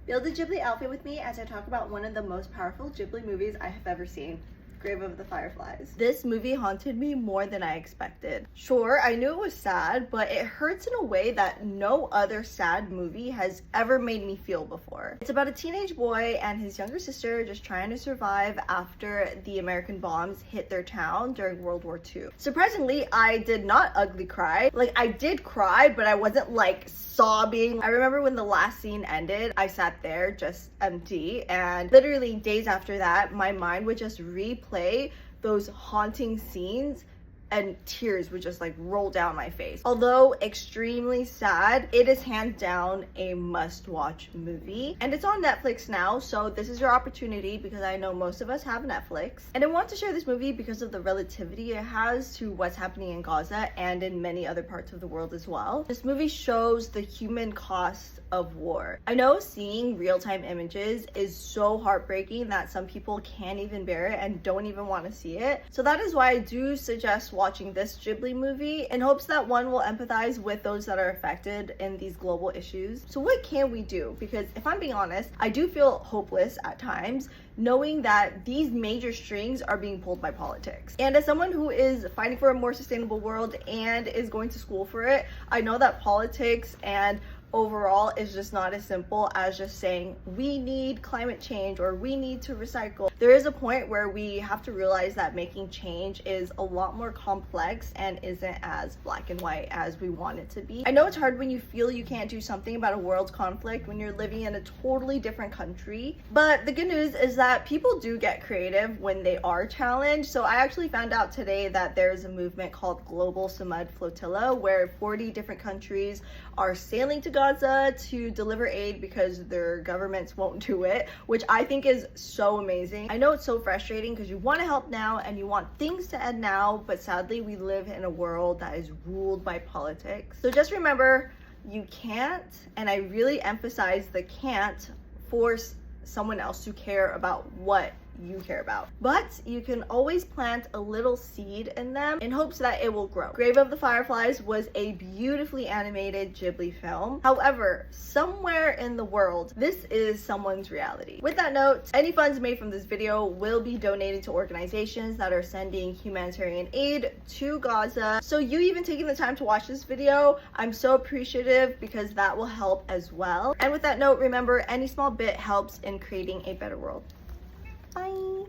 Build a Ghibli outfit with me as I talk about one of the most powerful Ghibli movies I have ever seen. Grave of the Fireflies. This movie haunted me more than I expected. Sure, I knew it was sad, but it hurts in a way that no other sad movie has ever made me feel before. It's about a teenage boy and his younger sister just trying to survive after the American bombs hit their town during World War II. Surprisingly, I did not ugly cry. Like, I did cry, but I wasn't like sobbing. I remember when the last scene ended, I sat there just empty, and literally days after that, my mind would just replay those haunting scenes and tears would just like roll down my face. Although extremely sad, it is hands down a must-watch movie, and it's on Netflix now, so this is your opportunity because I know most of us have Netflix. And I want to share this movie because of the relativity it has to what's happening in Gaza and in many other parts of the world as well. This movie shows the human cost of war. I know seeing real-time images is so heartbreaking that some people can't even bear it and don't even want to see it. So that is why I do suggest watching this Ghibli movie in hopes that one will empathize with those that are affected in these global issues. So what can we do? Because if I'm being honest, I do feel hopeless at times knowing that these major strings are being pulled by politics. And as someone who is fighting for a more sustainable world and is going to school for it, I know that politics and overall is just not as simple as just saying we need climate change or we need to recycle. There is a point where we have to realize that making change is a lot more complex and isn't as black and white as we want it to be. I know it's hard when you feel you can't do something about a world's conflict when you're living in a totally different country, but the good news is that people do get creative when they are challenged. So I actually found out today that there's a movement called Global Samud Flotilla where 40 different countries are sailing to Gaza to deliver aid because their governments won't do it, which I think is so amazing. I know it's so frustrating because you want to help now and you want things to end now, but sadly we live in a world that is ruled by politics. So just remember, you can't, and I really emphasize the can't, force someone else to care about what you care about, but you can always plant a little seed in them in hopes that it will grow. Grave of the Fireflies was a beautifully animated Ghibli film. However, somewhere in the world, this is someone's reality. With that note, any funds made from this video will be donated to organizations that are sending humanitarian aid to Gaza. So you even taking the time to watch this video, I'm so appreciative because that will help as well. And with that note, remember, any small bit helps in creating a better world. Bye.